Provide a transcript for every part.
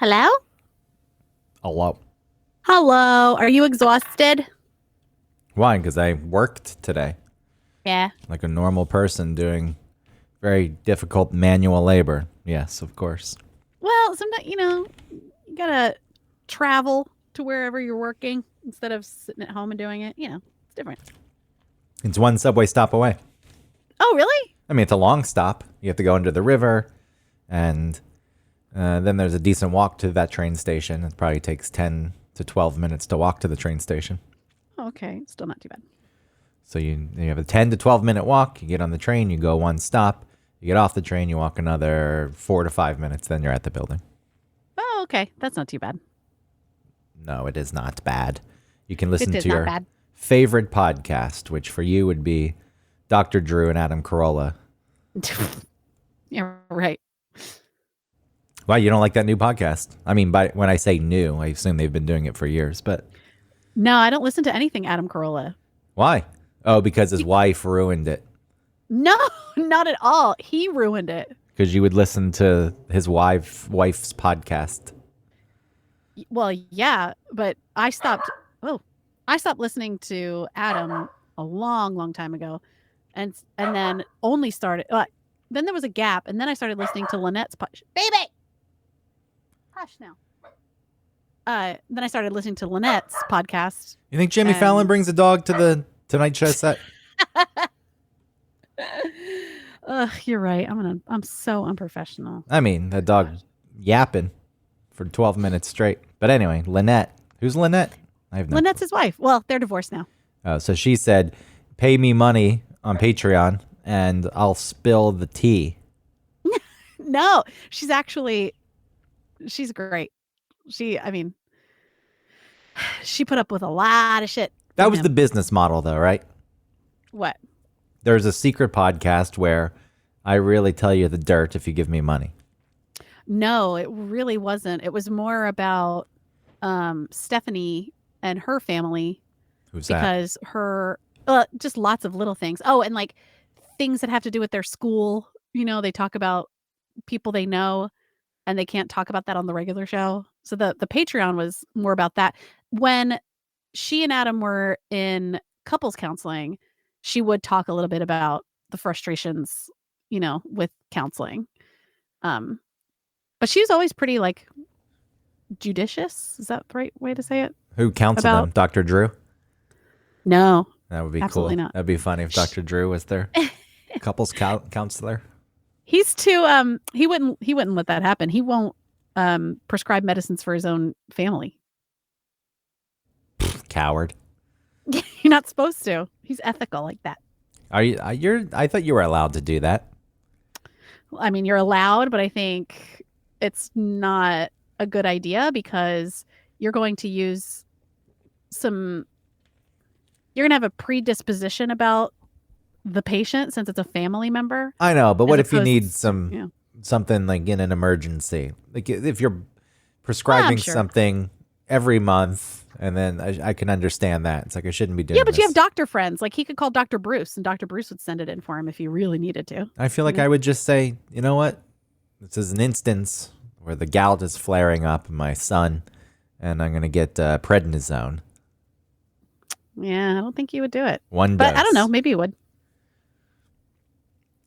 Hello? Hello. Hello. Are you exhausted? Why? Because I worked today Yeah. like a normal person doing very difficult manual labor. Yes, of course. Well, sometimes, you gotta travel to wherever you're working instead of sitting at home and doing it. It's different. It's one subway stop away. Oh, really? I mean, it's a long stop. You have to go under the river, and then there's a decent walk to that train station. It probably takes 10 to 12 minutes to walk to the train station. Oh, okay. Still not too bad. So you have a 10 to 12 minute walk. You get on the train, you go one stop. You get off the train, you walk another 4 to 5 minutes, then you're at the building. Oh, okay. That's not too bad. No, it is not bad. You can listen It is to not your bad. favorite podcast, which for you would be Dr. Drew and Adam Carolla. Yeah, right. Why, you don't like that new podcast? I mean, when I say new, I assume they've been doing it for years, but No, I don't listen to anything Adam Carolla. why? Oh, because his wife ruined it. No, not at all. He ruined it. Because you would listen to his wife's podcast. Well, yeah, but I stopped listening to Adam a long, long time ago, and then only started. Then there was a gap, and then I started listening to Lynette's baby. Hush now. Then I started listening to Lynette's podcast. You think Jimmy Fallon brings a dog to the Tonight Show set? You're right. I'm so unprofessional. I mean, that dog yapping for 12 minutes straight. But anyway, Lynette. Who's Lynette? I have no Lynette's his wife. Well, they're divorced now. So she said, pay me money on Patreon and I'll spill the tea. No, she's great. She put up with a lot of shit. That was the business model though, right? What? There's a secret podcast where I really tell you the dirt if you give me money. No, it really wasn't. It was more about Stephanie and her family. Who's because her just lots of little things. Oh, and like things that have to do with their school. They talk about people they know, and they can't talk about that on the regular show. So the Patreon was more about that. When she and Adam were in couples counseling, she would talk a little bit about the frustrations, with counseling. But she was always pretty like judicious. Is that the right way to say it? Who counseled them? Dr. Drew? No. That would be absolutely cool. Not. That'd be funny if Dr. Drew was their couples counselor. He's too he wouldn't let that happen. He won't prescribe medicines for his own family. Coward. You're not supposed to. He's ethical like that. Are you? I thought you were allowed to do that. I mean, you're allowed, but I think it's not a good idea because you're going to use you're going to have a predisposition about the patient since it's a family member. I know, but what if you need something like in an emergency? Like if you're prescribing something every month, and then I can understand that. It's like I shouldn't be doing. Yeah, but this. You have doctor friends. Like he could call Dr. Bruce, and Dr. Bruce would send it in for him if he really needed to. I feel like I would just say, you know what? This is an instance where the gout is flaring up in my son, and I'm going to get prednisone. Yeah, I don't think you would do it. But I don't know. Maybe you would.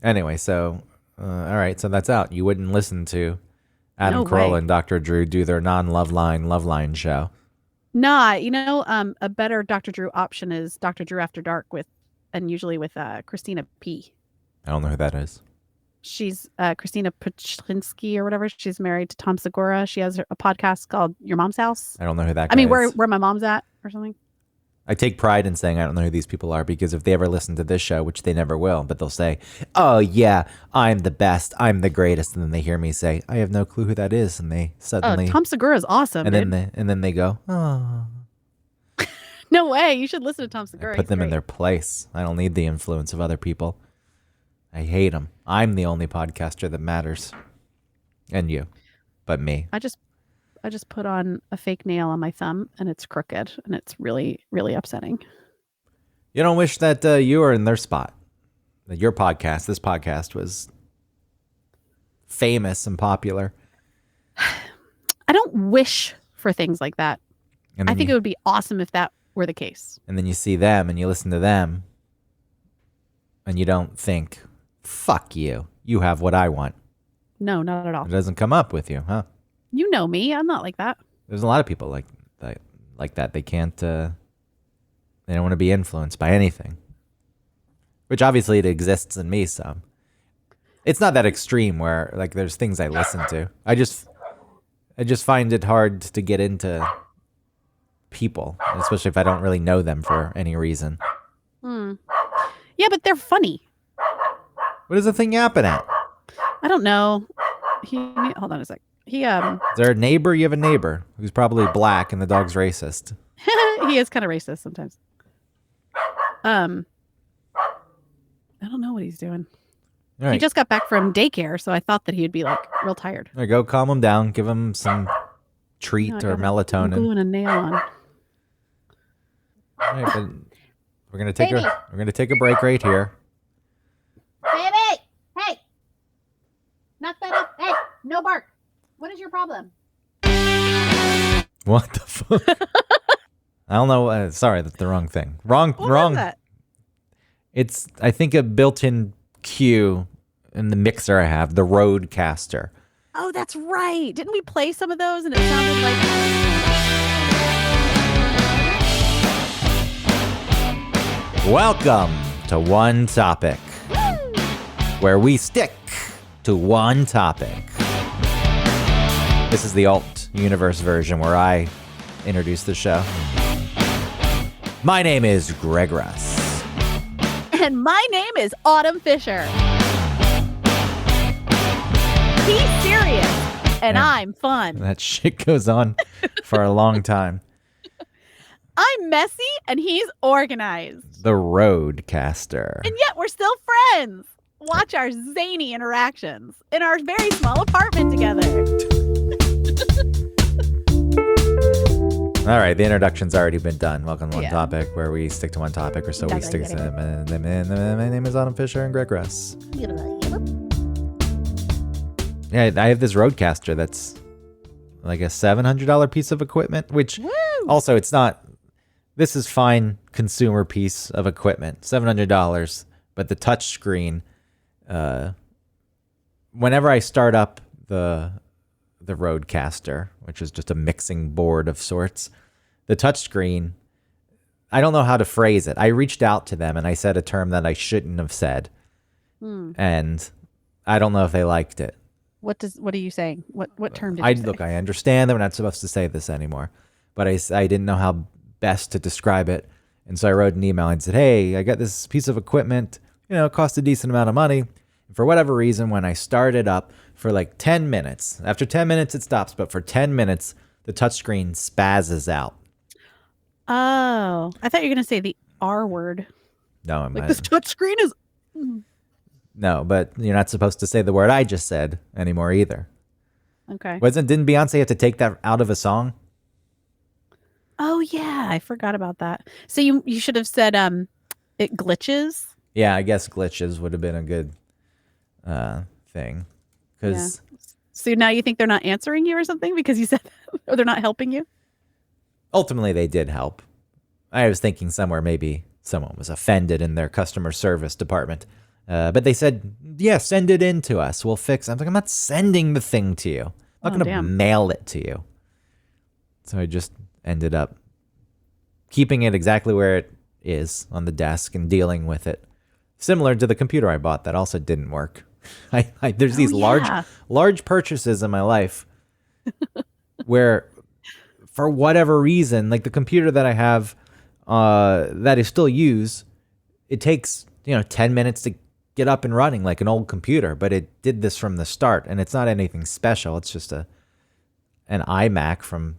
Anyway, so all right, so that's out. You wouldn't listen to Adam Carolla and Dr. Drew do their non-Love Line show. Nah, a better Dr. Drew option is Dr. Drew After Dark usually with Christina P. I don't know who that is. She's Christina Pachlinsky or whatever. She's married to Tom Segura. She has a podcast called Your Mom's House. I don't know who that guy is. Where my mom's at or something. I take pride in saying I don't know who these people are because if they ever listen to this show, which they never will, but they'll say, oh, yeah, I'm the best. I'm the greatest. And then they hear me say, I have no clue who that is. And they suddenly. Tom Segura is awesome. And then they go, oh. No way. You should listen to Tom Segura. Put them in their place. I don't need the influence of other people. I hate them. I'm the only podcaster that matters. And you. But me. I just put on a fake nail on my thumb and it's crooked and it's really, really upsetting. You don't wish that you were in their spot. That your podcast, this podcast was famous and popular. I don't wish for things like that. And I then think it would be awesome if that were the case. and then you see them and you listen to them and you don't think, fuck you. You have what I want. No, not at all. It doesn't come up with you, huh? You know me. I'm not like that. There's a lot of people like that. They can't. They don't want to be influenced by anything. Which obviously it exists in me some. It's not that extreme where like there's things I listen to. I just find it hard to get into people, especially if I don't really know them for any reason. Yeah, but they're funny. What is the thing yapping at? I don't know. Hold on a sec. He Is there a neighbor? You have a neighbor who's probably black and the dog's racist. he is kind of racist sometimes. I don't know what he's doing. All right. He just got back from daycare, so I thought that he would be like real tired. There you go. Calm him down. Give him some treat or I'm melatonin. gluing a nail on. All right, but we're gonna take a break right here. Baby! Hey! Knock that up. Hey! No bark. What is your problem? What the fuck? I don't know. Sorry, that's the wrong thing. Wrong. What was that? It's, I think, a built-in cue in the mixer I have, the Rodecaster. Oh, that's right. Didn't we play some of those and it sounded like... Welcome to One Topic, where we stick to one topic. This is the alt universe version where I introduce the show. My name is Greg Russ. And my name is Autumn Fisher. He's serious, and Yeah. I'm fun. That shit goes on for a long time. I'm messy, and he's organized. The Rodecaster. And yet we're still friends. Watch our zany interactions in our very small apartment together. All right, the introduction's already been done. Welcome to One Yeah. Topic, where we stick to one topic, or so we stick to them. My name is Autumn Fisher and Greg Russ. Yeah, I have this Rodecaster that's like a $700 piece of equipment, which Woo! also it's not. This is fine consumer piece of equipment, $700, but the touchscreen. Whenever I start up the Rodecaster, which is just a mixing board of sorts, the touchscreen, I don't know how to phrase it. I reached out to them and I said a term that I shouldn't have said, and I don't know if they liked it. What are you saying? What term did I you say? look, I understand that we're not supposed to say this anymore, but I didn't know how best to describe it, and so I wrote an email and said, "Hey, I got this piece of equipment. It cost a decent amount of money. And for whatever reason, when I start it up for like 10 minutes, after 10 minutes it stops, but for 10 minutes the touchscreen spazzes out." Oh, I thought you were going to say the R word. No, Like this touchscreen is... no, but you're not supposed to say the word I just said anymore either. Okay. Didn't Beyonce have to take that out of a song? Oh, yeah. I forgot about that. So you should have said it glitches. Yeah, I guess glitches would have been a good thing. Because So now you think they're not answering you or something because you said that? Or they're not helping you? ultimately they did help. I was thinking somewhere maybe someone was offended in their customer service department. But they said, yeah, send it in to us. We'll fix it. I'm like, I'm not sending the thing to you. I'm not going to mail it to you. So I just ended up keeping it exactly where it is on the desk and dealing with it. Similar to the computer I bought that also didn't work. There's these large purchases in my life where, for whatever reason, like the computer that I have that I still use, it takes 10 minutes to get up and running like an old computer, but it did this from the start, and it's not anything special. It's just an iMac from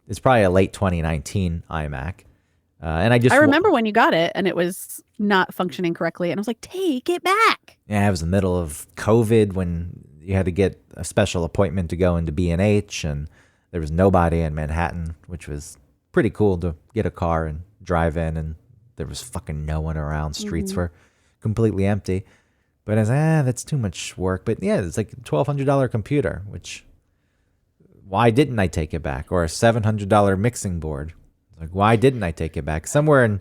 it's probably a late 2019 iMac. And I remember when you got it and it was not functioning correctly, and I was like, take it back. Yeah, it was the middle of COVID when you had to get a special appointment to go into B&H, and there was nobody in Manhattan, which was pretty cool to get a car and drive in, and there was fucking no one around. Streets were completely empty. But I was that's too much work. But yeah, it's like a $1,200 computer, which why didn't I take it back? Or a $700 mixing board. Like, why didn't I take it back? Somewhere in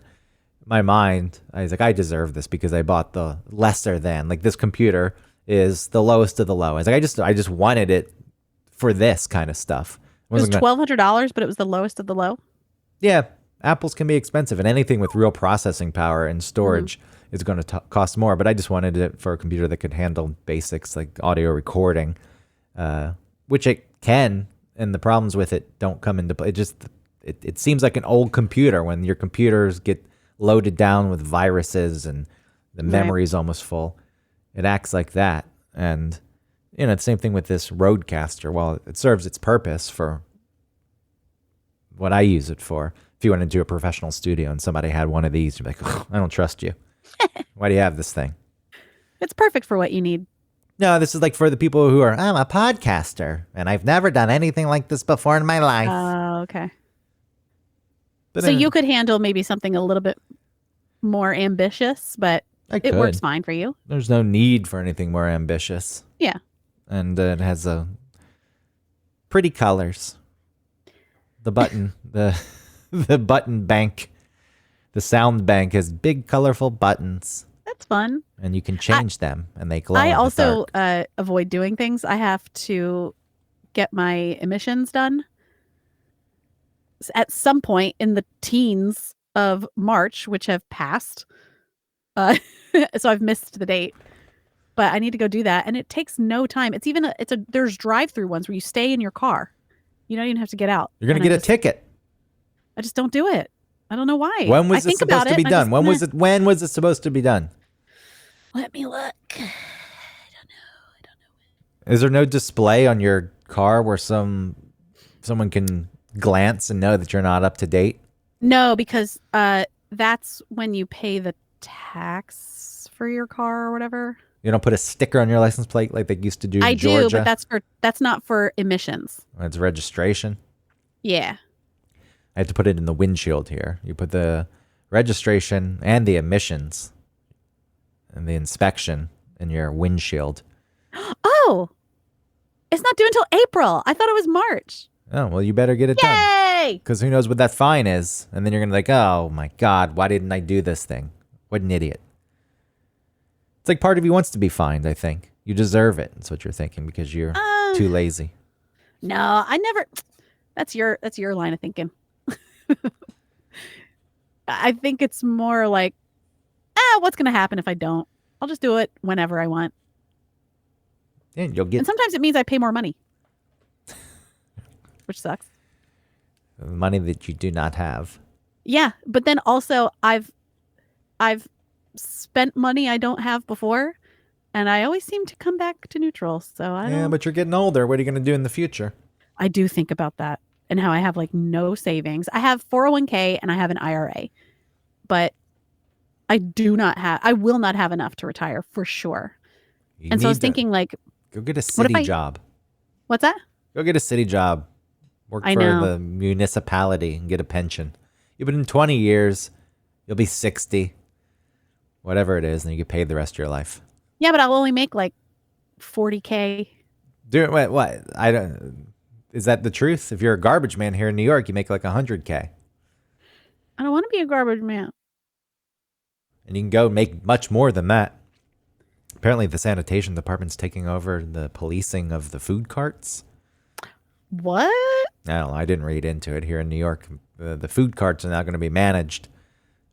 my mind, I was like, I deserve this because I bought the lesser than. Like, this computer is the lowest of the low. I was like, I just wanted it for this kind of stuff. It was $1,200, but it was the lowest of the low. Yeah, Apples can be expensive, and anything with real processing power and storage is going to cost more. But I just wanted it for a computer that could handle basics like audio recording, which it can, and the problems with it don't come into play. It seems like an old computer when your computers get loaded down with viruses and the memory's almost full. It acts like that. And, the same thing with this Rodecaster. While it serves its purpose for what I use it for, if you went into a professional studio and somebody had one of these, you'd be like, oh, I don't trust you. Why do you have this thing? It's perfect for what you need. No, this is like for the people who are, I'm a podcaster, and I've never done anything like this before in my life. Oh, okay. But so you could handle maybe something a little bit more ambitious, but it works fine for you. There's no need for anything more ambitious. Yeah. And it has pretty colors. The button, the button bank, the sound bank has big, colorful buttons. That's fun. And you can change them, and they glow. I also avoid doing things. I have to get my emissions done at some point in the teens of March, which have passed. So I've missed the date, but I need to go do that, and it takes no time. It's even there's drive-through ones where you stay in your car. You don't even have to get out. You're gonna get a ticket. I just don't do it. I don't know why. When was it supposed to be done? When was it supposed to be done? Let me look. I don't know. Is there no display on your car where someone can glance and know that you're not up to date? No, because that's when you pay the tax for your car or whatever. You don't put a sticker on your license plate like they used to do in Georgia? I do, but that's not for emissions. It's registration? Yeah. I have to put it in the windshield here. You put the registration and the emissions and the inspection in your windshield. Oh, it's not due until April. I thought it was March. Oh, well, you better get it done. Yay! Because who knows what that fine is. And then you're going to be like, oh my God, why didn't I do this thing? What an idiot. It's like part of you wants to be fined, I think. You deserve it. That's what you're thinking because you're too lazy. No, I never. That's your line of thinking. I think it's more like, what's going to happen if I don't? I'll just do it whenever I want. And you'll get. And sometimes it means I pay more money, which sucks. Money that you do not have. Yeah, but then also I've spent money I don't have before, and I always seem to come back to neutral. So but you're getting older. What are you going to do in the future? I do think about that and how I have like no savings. I have 401k and I have an IRA, but I will not have enough to retire for sure. So I was thinking like, go get a city job. What's that? Go get a city job. Work for the municipality and get a pension. You've been in 20 years. You'll be 60. Whatever it is, and you get paid the rest of your life. Yeah, but I'll only make like 40K. What? I don't. Is that the truth? If you're a garbage man here in New York, you make like 100K. I don't want to be a garbage man. And you can go make much more than that. Apparently, the sanitation department's taking over the policing of the food carts. What? I don't know. I didn't read into it here in New York. The food carts are now going to be managed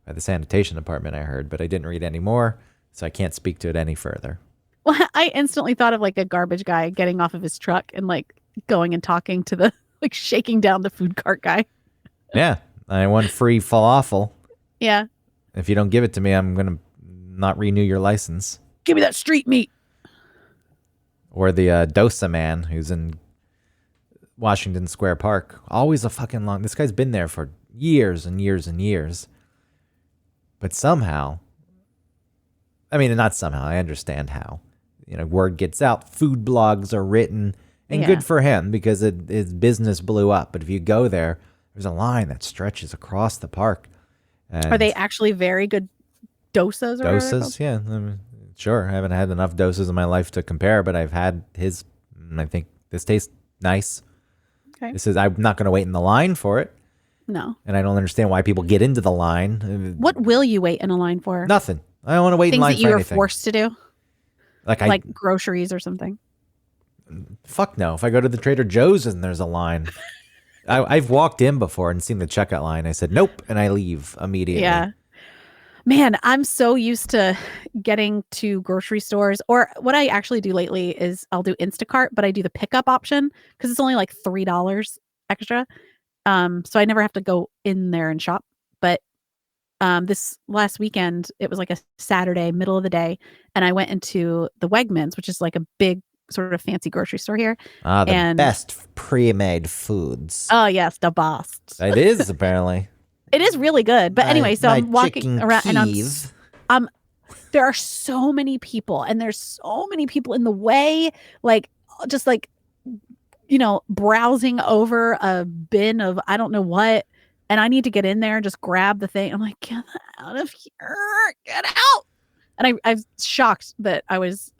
by the sanitation department, I heard, but I didn't read any more, so I can't speak to it any further. Well, I instantly thought of like a garbage guy getting off of his truck and like going and talking to the, like shaking down the food cart guy. Yeah, I want free falafel. Yeah. If you don't give it to me, I'm going to not renew your license. Give me that street meat. Or the Dosa man who's in Washington Square Park. Always a fucking long... This guy's been there for years and years and years. But somehow... I mean, not somehow. I understand how. Word gets out. Food blogs are written. And good for him because his business blew up. But if you go there, there's a line that stretches across the park. Are they actually very good dosas? Dosas, yeah. I mean, sure. I haven't had enough doses in my life to compare, but I've had his. I think this tastes nice. Okay. It says I'm not going to wait in the line for it. No. And I don't understand why people get into the line. What will you wait in a line for? Nothing. I don't want to wait in Things line that for you are anything. forced to do, like groceries or something. Fuck no. If I go to the Trader Joe's and there's a line, I've walked in before and seen the checkout line. I said nope, and I leave immediately. Yeah. Man, I'm so used to getting to grocery stores, or what I actually do lately is I'll do Instacart, but I do the pickup option because it's only like $3 extra. So I never have to go in there and shop. But this last weekend, it was like a Saturday, middle of the day, and I went into the Wegmans, which is like a big sort of fancy grocery store here. The best pre-made foods. Oh yes, the best. It is apparently. It is really good. But anyway, so I'm walking around and I'm there are so many people, and there's so many people in the way, like just like, browsing over a bin of I don't know what, and I need to get in there and just grab the thing. I'm like, get out of here, get out. And I'm shocked that I was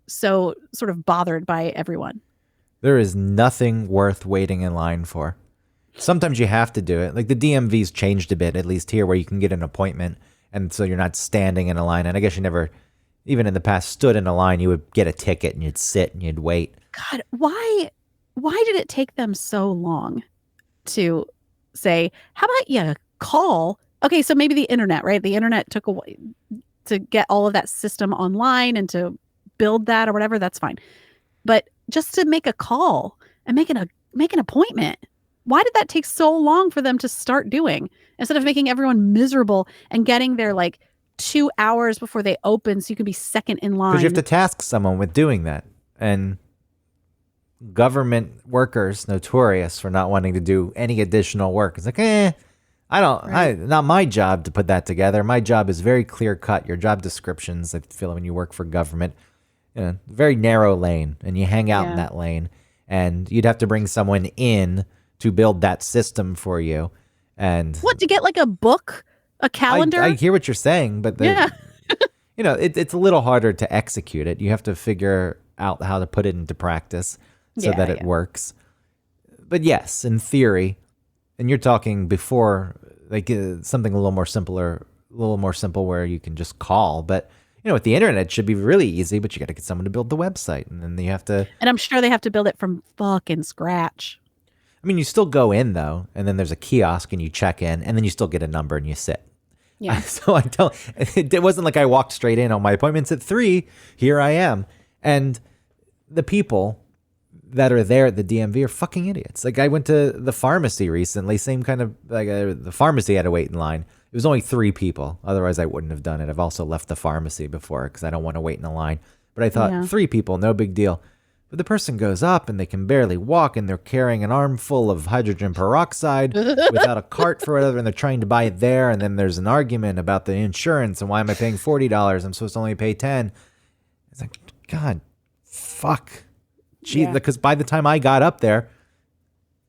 so sort of bothered by everyone. There is nothing worth waiting in line for. Sometimes you have to do it. Like the DMV's changed a bit, at least here, where you can get an appointment, and so you're not standing in a line. And I guess you never, even in the past, stood in a line. You would get a ticket and you'd sit and you'd wait. God, why did it take them so long to say, how about you call? Okay, so maybe the internet, right? The internet took a while to get all of that system online and to build that or whatever. That's fine. But just to make a call and make an appointment, why did that take so long for them to start doing, instead of making everyone miserable and getting there like 2 hours before they open so you can be second in line? Because you have to task someone with doing that. And government workers notorious for not wanting to do any additional work. It's like, not my job to put that together. My job is very clear cut. Your job descriptions, I feel, when you work for government, very narrow lane, and you hang out in that lane, and you'd have to bring someone in to build that system for you. And what, to get like a book, a calendar? I hear what you're saying, but it's a little harder to execute it. You have to figure out how to put it into practice so that it works. But yes, in theory, and you're talking before, like something a little more simple where you can just call. But with the internet, it should be really easy, but you got to get someone to build the website, and then you have to. And I'm sure they have to build it from fucking scratch. I mean, you still go in though, and then there's a kiosk, and you check in, and then you still get a number and you sit. Yeah. So I don't. It wasn't like I walked straight in. Oh, my appointment's at 3. Here I am, and the people that are there at the DMV are fucking idiots. Like I went to the pharmacy recently, same kind of like the pharmacy had to wait in line. It was only 3 people. Otherwise, I wouldn't have done it. I've also left the pharmacy before because I don't want to wait in a line. But I thought 3 people, no big deal. But the person goes up and they can barely walk, and they're carrying an armful of hydrogen peroxide without a cart for whatever, and they're trying to buy it there. And then there's an argument about the insurance and why am I paying $40? I'm supposed to only pay $10. It's like, God, fuck. Gee, because by the time I got up there,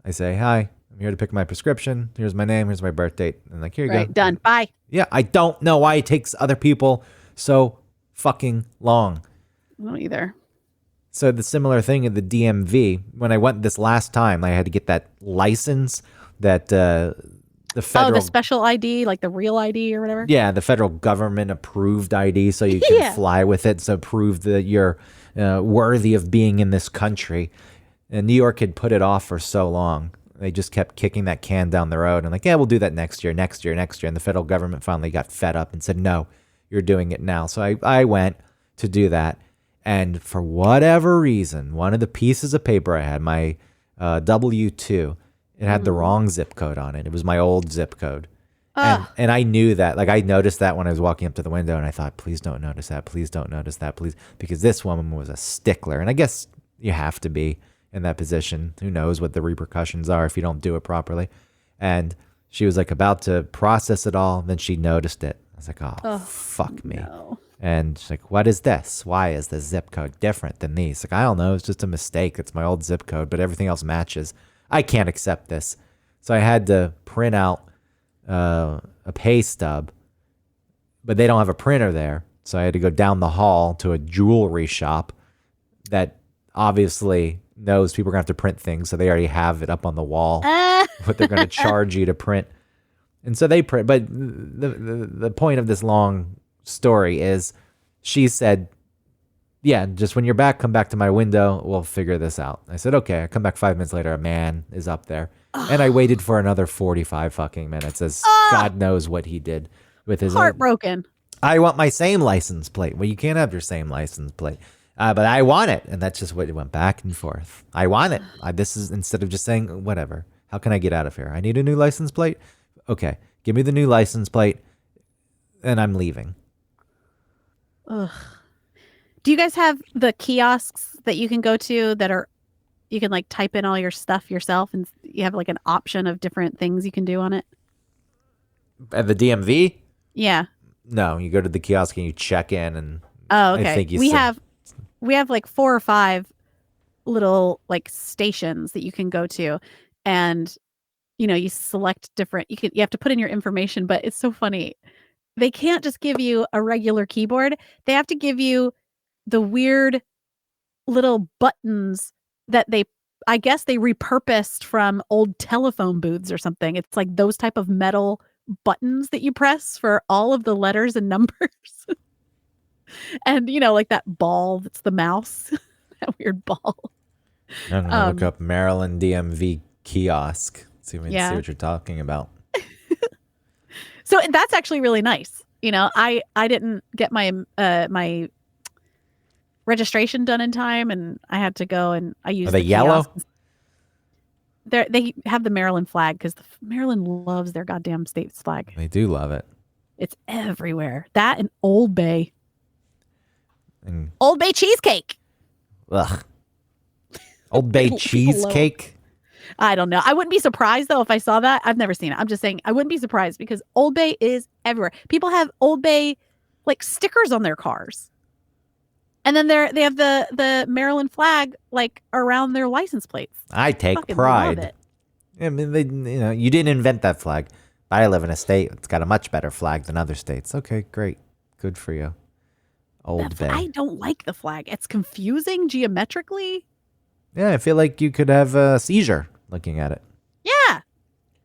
I say, hi, I'm here to pick my prescription. Here's my name. Here's my birth date. And like, here you go. Done. Bye. Yeah, I don't know why it takes other people so fucking long. I don't either. So the similar thing in the DMV, when I went this last time, I had to get that license that the federal... Oh, the special ID, like the real ID or whatever? Yeah, the federal government approved ID so you can fly with it. So prove that you're worthy of being in this country. And New York had put it off for so long. They just kept kicking that can down the road and like, yeah, we'll do that next year. And the federal government finally got fed up and said, no, you're doing it now. So I went to do that. And for whatever reason, one of the pieces of paper I had, my W-2, it had the wrong zip code on it. It was my old zip code. And I knew that. Like I noticed that when I was walking up to the window, and I thought, please don't notice that. Please don't notice that. Please. Because this woman was a stickler. And I guess you have to be in that position. Who knows what the repercussions are if you don't do it properly. And she was like about to process it all. Then she noticed it. I was like, oh fuck me. No. And she's like, what is this? Why is the zip code different than these? Like, I don't know. It's just a mistake. It's my old zip code, but everything else matches. I can't accept this. So I had to print out a pay stub, but they don't have a printer there. So I had to go down the hall to a jewelry shop that obviously knows people are going to have to print things, so they already have it up on the wall what they're going to charge you to print. And so they print. But the point of this long story is she said, yeah, just when you're back, come back to my window. We'll figure this out. I said, okay. I come back 5 minutes later. A man is up there. And I waited for another 45 fucking minutes as God knows what he did with his Heartbroken. I want my same license plate. Well, you can't have your same license plate. But I want it. And that's just what it went back and forth. I want it. This is instead of just saying, whatever. How can I get out of here? I need a new license plate. Okay. Give me the new license plate. And I'm leaving. Ugh. Do you guys have the kiosks that you can go to that are, you can like type in all your stuff yourself and you have like an option of different things you can do on it? At the DMV? Yeah. No, you go to the kiosk and you check in and oh, okay. I think we have like 4 or 5 little like stations that you can go to, and you know, you select different, you have to put in your information, but it's so funny. They can't just give you a regular keyboard. They have to give you the weird little buttons that I guess they repurposed from old telephone booths or something. It's like those type of metal buttons that you press for all of the letters and numbers. And you know, like that ball that's the mouse. That weird ball. I'm gonna look up Maryland DMV kiosk. See what you're talking about. So that's actually really nice. You know, I didn't get my my registration done in time, and I had to go and I used the yellow. They have the Maryland flag because Maryland loves their goddamn state's flag. They do love it. It's everywhere. That and Old Bay. Old Bay cheesecake. Ugh. Old Bay cheesecake. I don't know. I wouldn't be surprised though if I saw that. I've never seen it. I'm just saying I wouldn't be surprised because Old Bay is everywhere. People have Old Bay like stickers on their cars. And then they have the Maryland flag like around their license plates. I take pride. I mean, you didn't invent that flag. I live in a state that's got a much better flag than other states. Okay, great. Good for you. Old Bay. I don't like the flag. It's confusing geometrically. Yeah, I feel like you could have a seizure looking at it. Yeah.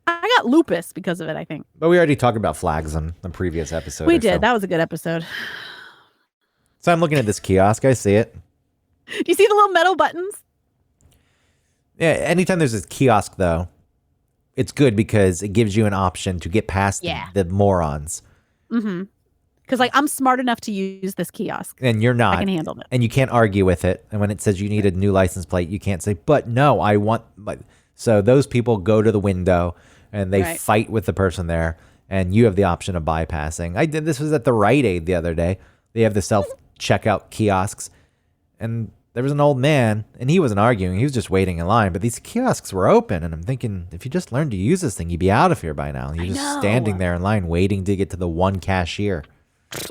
I got lupus because of it, I think. But we already talked about flags on the previous episode. We did. So. That was a good episode. So I'm looking at this kiosk. I see it. Do you see the little metal buttons? Yeah. Anytime there's a kiosk, though, it's good because it gives you an option to get past the morons. Mm-hmm. Because like I'm smart enough to use this kiosk. And you're not. I can handle it. And you can't argue with it. And when it says you need a new license plate, you can't say, but no, I want. So those people go to the window and they fight with the person there. And you have the option of bypassing. This was at the Rite Aid the other day. They have the self-checkout kiosks. And there was an old man, and he wasn't arguing. He was just waiting in line. But these kiosks were open. And I'm thinking, if you just learned to use this thing, you'd be out of here by now. You're just standing there in line waiting to get to the one cashier.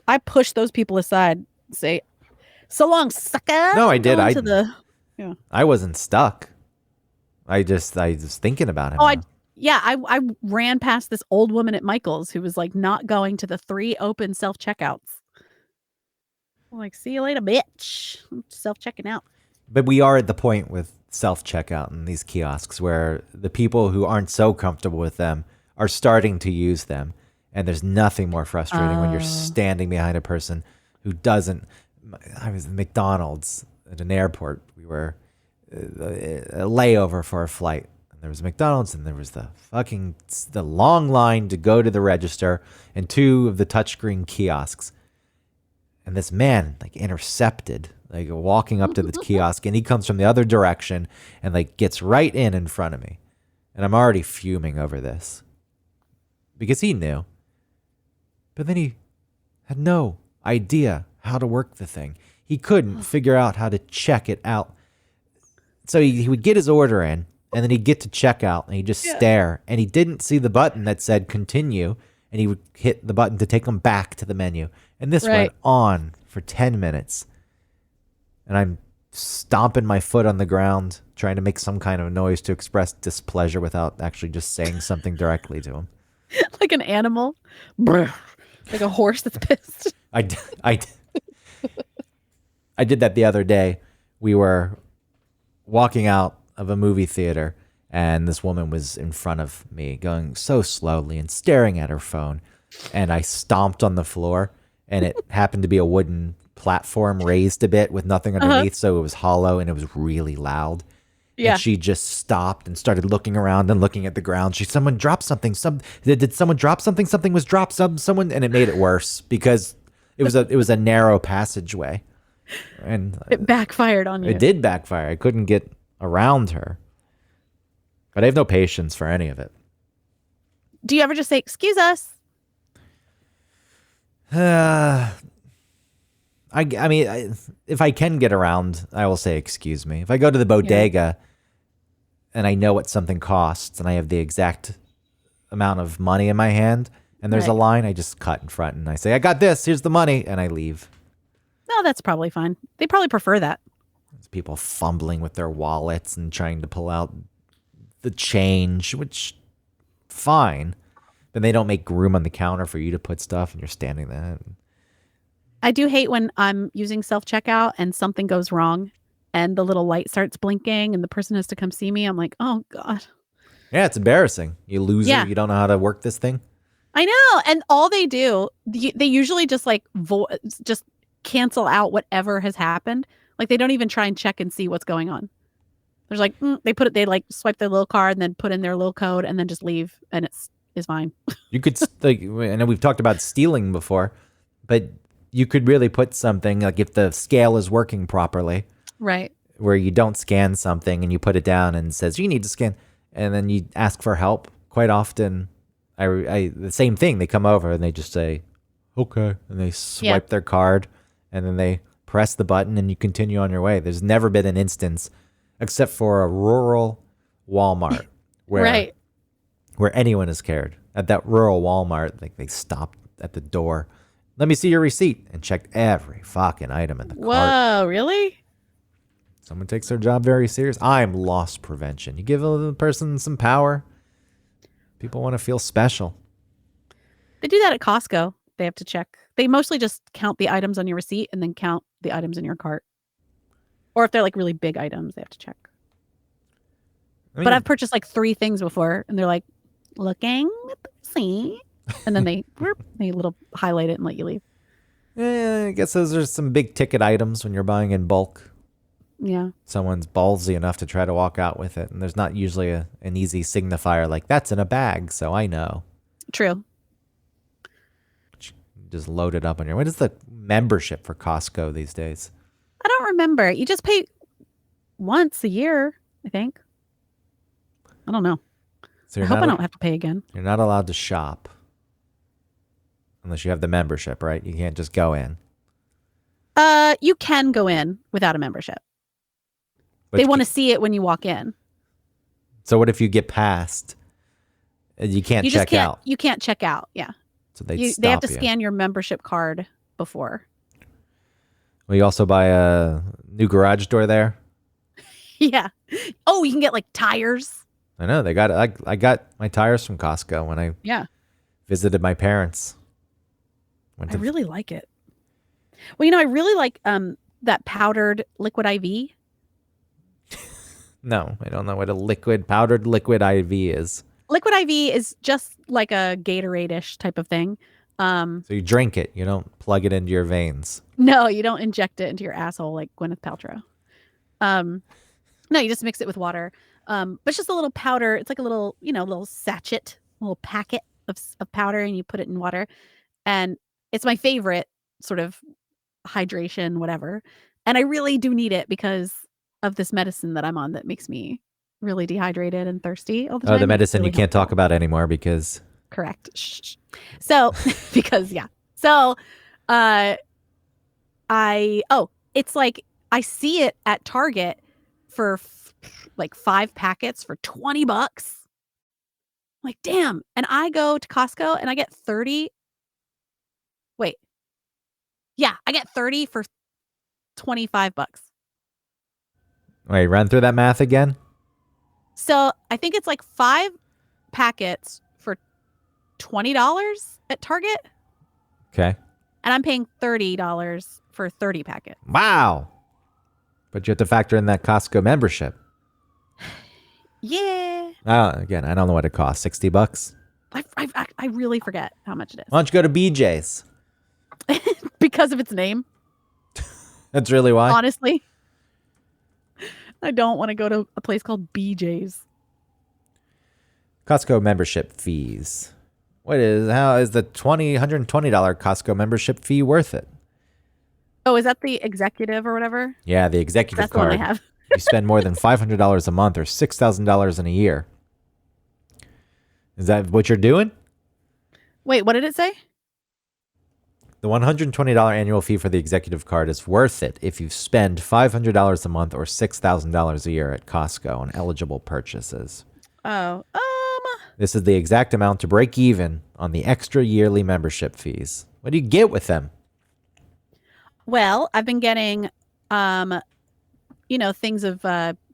I push those people aside. Say, so long, sucker. No, I did. I wasn't stuck. I was thinking about him. I ran past this old woman at Michael's who was like not going to the 3 open self-checkouts. I'm like, see you later, bitch. I'm self-checking out. But we are at the point with self-checkout in these kiosks where the people who aren't so comfortable with them are starting to use them. And there's nothing more frustrating when you're standing behind a person who doesn't. I was at McDonald's at an airport. We were a layover for a flight. And there was McDonald's and there was the long line to go to the register and 2 of the touchscreen kiosks. And this man like intercepted, like walking up to the kiosk, and he comes from the other direction and like gets right in front of me. And I'm already fuming over this because he knew. But then he had no idea how to work the thing. He couldn't figure out how to check it out. So he would get his order in, and then he'd get to checkout, and he'd just stare. And he didn't see the button that said continue, and he would hit the button to take him back to the menu. And this went on for 10 minutes. And I'm stomping my foot on the ground, trying to make some kind of noise to express displeasure without actually just saying something directly to him. Like an animal. Like a horse that's pissed. I did that the other day. We were walking out of a movie theater, and this woman was in front of me going so slowly and staring at her phone. And I stomped on the floor, and it happened to be a wooden platform raised a bit with nothing underneath. So it was hollow and it was really loud. Yeah. And she just stopped and started looking around and looking at the ground. Someone dropped something. Did someone drop something? Something was dropped. Someone, and it made it worse because it was a narrow passageway, and It backfired on you. it did backfire. I couldn't get around her, but I have no patience for any of it. Do you ever just say, "Excuse us"? If I can get around, I will say excuse me. If I go to the bodega and I know what something costs and I have the exact amount of money in my hand and there's a Right. line, I just cut in front and I say, I got this, here's the money, and I leave. No, that's probably fine. They probably prefer that. There's people fumbling with their wallets and trying to pull out the change, which fine. But they don't make room on the counter for you to put stuff and you're standing there. I do hate when I'm using self-checkout and something goes wrong and the little light starts blinking and the person has to come see me. I'm like, oh God. Yeah, it's embarrassing. You loser, Yeah. you don't know how to work this thing. I know. And all they do, they usually just like just cancel out whatever has happened. Like they don't even try and check and see what's going on. There's like, they like swipe their little card and then put in their little code and then just leave and it's fine. You could, like, I know we've talked about stealing before, but you could really put something, like if the scale is working properly, Right. where you don't scan something and you put it down and it says, you need to scan, and then you ask for help. Quite often, the same thing, they come over and they just say, okay, and they swipe their card and then they press the button and you continue on your way. There's never been an instance, except for a rural Walmart, where where anyone is cared. At that rural Walmart, like they stopped at the door. Let me see your receipt, and checked every fucking item in the cart. Whoa, really? Someone takes their job very serious. I'm loss prevention. You give a person some power, people want to feel special. They do that at Costco. They have to check. They mostly just count the items on your receipt and then count the items in your cart. Or if they're like really big items, they have to check. I mean, But I've purchased like 3 things before and they're like, looking at the receipt. And then they little highlight it and let you leave. I guess those are some big ticket items when you're buying in bulk. Yeah. Someone's ballsy enough to try to walk out with it, and there's not usually an easy signifier like that's in a bag, so I know. True. Just load it up on your. What is the membership for Costco these days? I don't remember. You just pay once a year, I think. I don't know. So I hope I don't have to pay again. You're not allowed to shop unless you have the membership, right? You can't just go in. You can go in without a membership. But They want to see it when you walk in. So what if you get past? You can't You just check can't. out. You can't check out. Yeah. So they They have to stop you. scan your membership card before. Will you also buy a new garage door there? Yeah. Oh, you can get like tires. I know they got it. I got my tires from Costco when I visited my parents. I really like it. Well, I really like that powdered liquid IV. No, I don't know what a powdered liquid IV is. Liquid IV is just like a Gatorade-ish type of thing. So you drink it. You don't plug it into your veins. No, you don't inject it into your asshole like Gwyneth Paltrow. No, you just mix it with water. But it's just a little powder. It's like a little, little sachet, little packet of powder, and you put it in water. And it's my favorite sort of hydration, whatever. And I really do need it because of this medicine that I'm on that makes me really dehydrated and thirsty all the time. Oh, the It's medicine really you can't talk helpful. about anymore because Correct. Shh. So, because So, it's like I see it at Target for like 5 packets for $20. Like, damn. And I go to Costco and I get 30. Wait. Yeah, I get 30 for $25. Wait, run through that math again. So I think it's like 5 packets for $20 at Target. Okay. And I'm paying $30 for 30 packets. Wow. But you have to factor in that Costco membership. Yeah. Again, I don't know what it costs. $60. I really forget how much it Why don't you go to BJ's? is because of its name. That's really why. Honestly, I don't want to go to a place called BJ's. Costco membership fees. How is the $120 Costco membership fee worth it? Oh, is that the executive or whatever? Yeah, the executive That's the one card. I have. You spend more than $500 a month or $6,000 in a year. Is that what you're doing? Wait, what did it say? The $120 annual fee for the executive card is worth it if you spend $500 a month or $6,000 a year at Costco on eligible purchases. Oh, This is the exact amount to break even on the extra yearly membership fees. What do you get with them? well, I've been getting, things of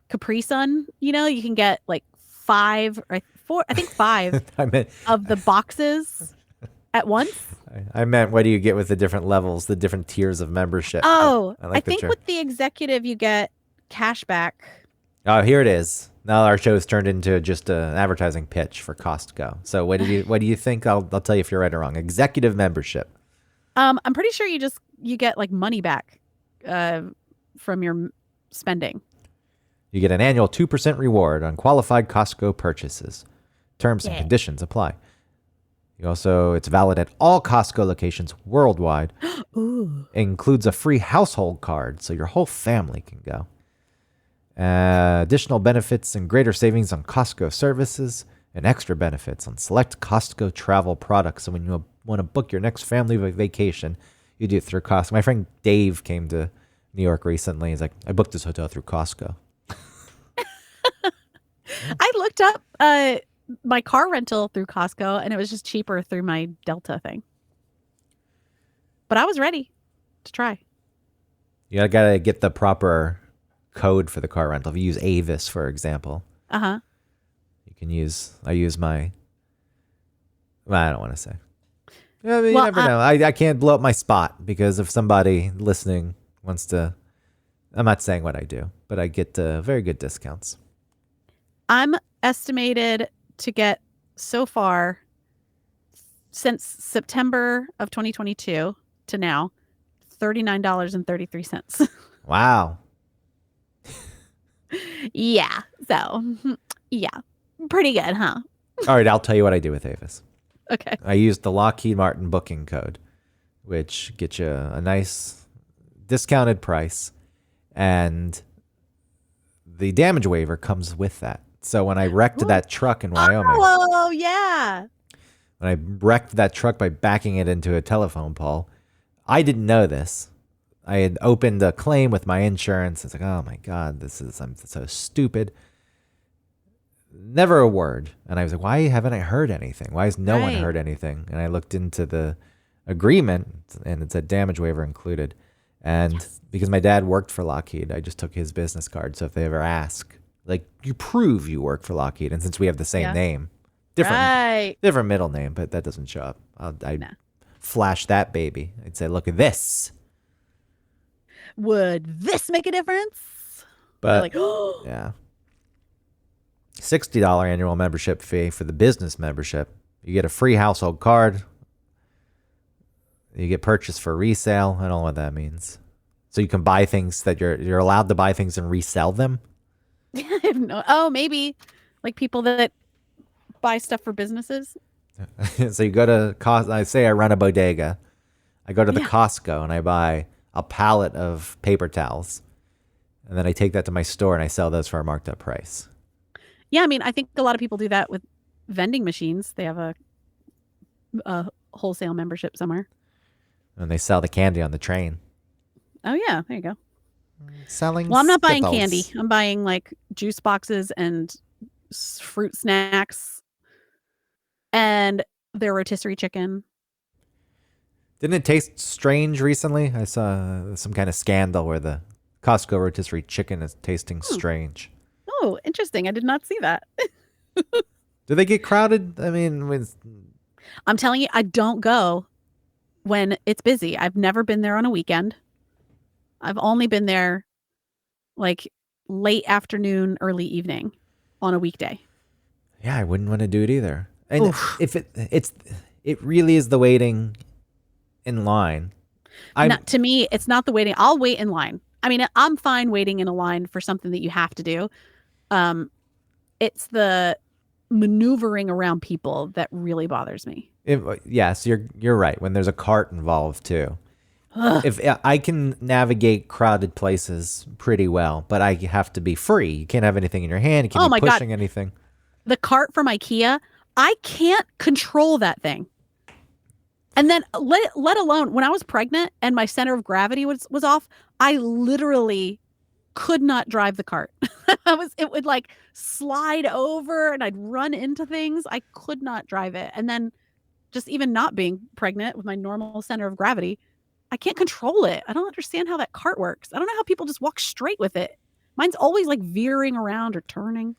Capri Sun. You can get like 5 or 4, I think 5 I meant, of the boxes at once. I meant, what do you get with the different levels, the different tiers of membership? Oh, I like the think term. with the executive you get cash back. Oh, here it is. Now our show's turned into just an advertising pitch for Costco. So what do you think? I'll tell you if you're right or wrong. Executive membership. I'm pretty sure you get like money back from your spending. You get an annual 2% reward on qualified Costco purchases. Terms and Yeah. conditions apply. It's valid at all Costco locations worldwide. Ooh. It includes a free household card, so your whole family can go. Additional benefits and greater savings on Costco services and extra benefits on select Costco travel products. So when you want to book your next family vacation, you do it through Costco. My friend Dave came to New York recently. He's like, I booked this hotel through Costco. I looked up my car rental through Costco, and it was just cheaper through my Delta thing. But I was ready to try. You gotta get the proper code for the car rental. If you use Avis, for example, Uh-huh. you can use. I use my. Well, I don't want to say. I mean, you Well, never know. I can't blow up my spot because if somebody listening wants to. I'm not saying what I do, but I get very good discounts. I'm estimated to get so far since September of 2022 to now $39.33. Wow. Yeah. So, yeah. Pretty good, huh? All right, I'll tell you what I do with Avis. Okay. I use the Lockheed Martin booking code, which gets you a nice discounted price, and the damage waiver comes with that. So when I wrecked that truck in Wyoming, Oh, yeah. when I wrecked that truck by backing it into a telephone pole, I didn't know this. I had opened a claim with my insurance. It's like, oh my God, I'm so stupid. Never a word. And I was like, why haven't I heard anything? Why has no one Right. heard anything? And I looked into the agreement and it said damage waiver included. And because my dad worked for Lockheed, I just took his business card. So if they ever ask, like, you prove you work for Lockheed. And since we have the same Yeah. name, Right. different middle name, but that doesn't show up. I'd Nah. flash that baby. I'd say, look at this. Would this make a difference? They're But like, oh, yeah. $60 annual membership fee for the business membership. You get a free household card. You get purchased for resale. I don't know what that means. So you can buy things that you're allowed to buy things and resell them. I have no. Oh, maybe like people that buy stuff for businesses. So you go to Costco. I say I run a bodega. I go to the Yeah. Costco and I buy a pallet of paper towels. And then I take that to my store and I sell those for a marked up price. Yeah, I mean, I think a lot of people do that with vending machines. They have a wholesale membership somewhere. And they sell the candy on the train. Oh yeah, there you go. Selling Well, I'm not buying Skittles. candy. I'm buying like juice boxes and fruit snacks and their rotisserie chicken. Didn't it taste strange recently? I saw some kind of scandal where the Costco rotisserie chicken is tasting strange. Oh, interesting. I did not see that. Do they get crowded? I mean, I'm telling you, I don't go when it's busy. I've never been there on a weekend. I've only been there like late afternoon, early evening on a weekday. Yeah, I wouldn't want to do it either. And Oof. if it really is the waiting in line. I'm Not to me, it's not the waiting. I'll wait in line. I mean, I'm fine waiting in a line for something that you have to do. Um, it's the maneuvering around people that really bothers me. yes, you're right. When there's a cart involved too. Ugh. If I can navigate crowded places pretty well, but I have to be free. You can't have anything in your hand. You Oh can't be my God. pushing anything. The cart from IKEA, I can't control that thing. And then let alone when I was pregnant and my center of gravity was off, I literally could not drive the cart. It would like slide over and I'd run into things. I could not drive it. And then just even not being pregnant with my normal center of gravity, I can't control it. I don't understand how that cart works. I don't know how people just walk straight with it. Mine's always like veering around or turning.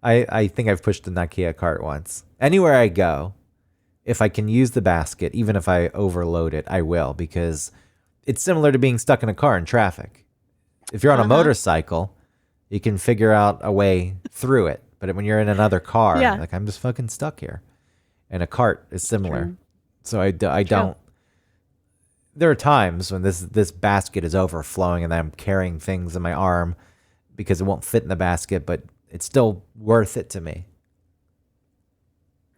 I think I've pushed an IKEA cart once. Anywhere I go, if I can use the basket, even if I overload it, I will, because it's similar to being stuck in a car in traffic. If you're on a Uh-huh. motorcycle, you can figure out a way through it. But when you're in another car, Yeah. like I'm just fucking stuck here. And a cart is similar. True. So I don't. There are times when this basket is overflowing and I'm carrying things in my arm because it won't fit in the basket, but it's still worth it to me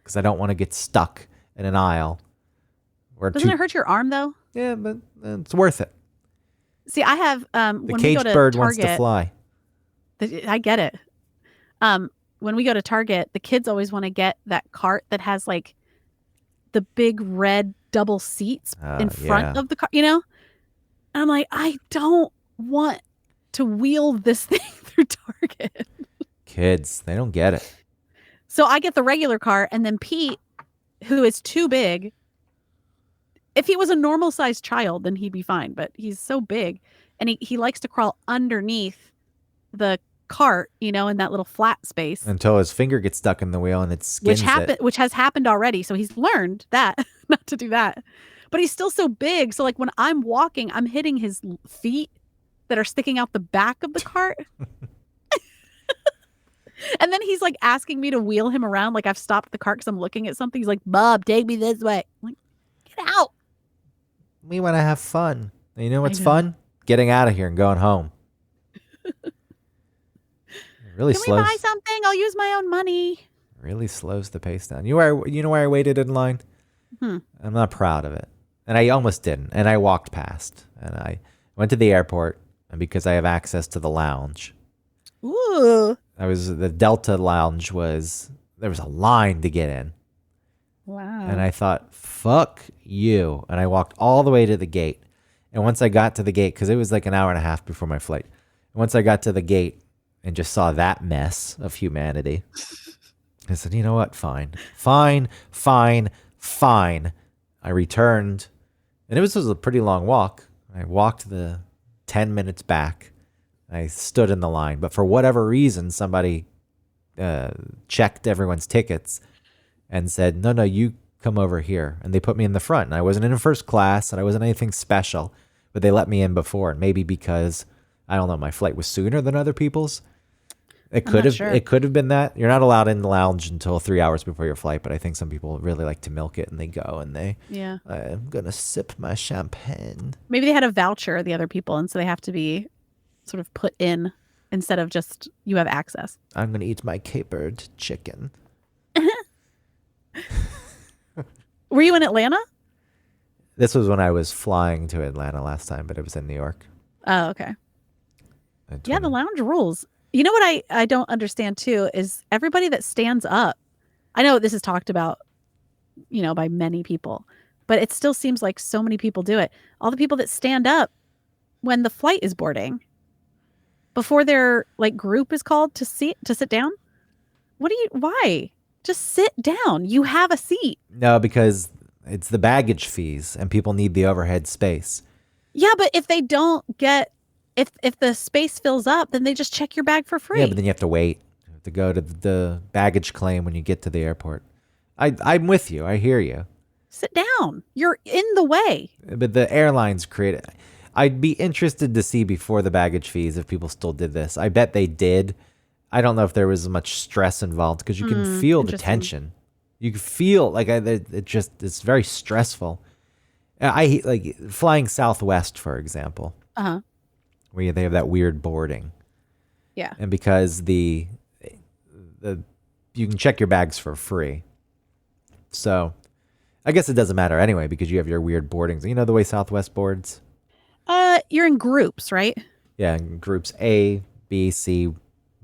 because I don't want to get stuck in an aisle. Or Doesn't it hurt your arm though? Yeah, but it's worth it. See, I have The when we caged go to bird Target, wants to fly. I get it. When we go to Target, the kids always want to get that cart that has like the big red double seats in front Yeah. of the car, you know? And I'm like, I don't want to wheel this thing through Target. Kids, they don't get it. So I get the regular cart, and then Pete, who is too big, if he was a normal sized child, then he'd be fine. But he's so big, and he likes to crawl underneath the cart, you know, in that little flat space, Until his finger gets stuck in the wheel and it skins it. which has happened already. So he's learned that not to do that. But he's still so big. So like when I'm walking, I'm hitting his feet that are sticking out the back of the cart. And then he's like asking me to wheel him around. Like I've stopped the cart because I'm looking at something. He's like, Bob, take me this way. I'm like, get out. We want to have fun. And you know what's know. fun? Getting out of here and going home. It really Can we slows. buy something? I'll use my own money. Really slows the pace down. You know where I waited in line? Hmm. I'm not proud of it. And I almost didn't. And I walked past. And I went to the airport. And because I have access to the lounge, Ooh. the Delta lounge there was a line to get in. Wow. And I thought, fuck you. And I walked all the way to the gate. And once I got to the gate, because it was like an hour and a half before my flight. Once I got to the gate and just saw that mess of humanity, I said, you know what? Fine. I returned. And this was a pretty long walk. I walked the 10 minutes back. I stood in the line. But for whatever reason, somebody checked everyone's tickets and said, no, you come over here. And they put me in the front. And I wasn't in first class and I wasn't anything special, but they let me in before. And maybe because, I don't know, my flight was sooner than other people's. It could have been that. You're not allowed in the lounge until 3 hours before your flight, but I think some people really like to milk it and they go and I'm going to sip my champagne. Maybe they had a voucher, the other people, and so they have to be sort of put in instead of just you have access. I'm going to eat my capered chicken. Were you in Atlanta? This was when I was flying to Atlanta last time, but it was in New York. Oh, okay. Yeah, the lounge rules. You know what I don't understand too is everybody that stands up. I know this is talked about, you know, by many people, but it still seems like so many people do it. All the people that stand up when the flight is boarding before their like group is called to sit down. Why? Just sit down. You have a seat. No, because it's the baggage fees and people need the overhead space. Yeah, but if they don't get if the space fills up, then they just check your bag for free. Yeah, but then you have to wait. You have to go to the baggage claim when you get to the airport. I'm with you. I hear you. Sit down. You're in the way. But the airlines create it. I'd be interested to see before the baggage fees if people still did this. I bet they did. I don't know if there was much stress involved because you can feel the Interesting. tension. You can feel like it's very stressful. I like flying Southwest, for example, Uh-huh. where they have that weird boarding, Yeah. and because the you can check your bags for free, so I guess it doesn't matter anyway because you have your weird boardings. You know the way Southwest boards. You're in groups, right? Yeah, in groups A, B, C,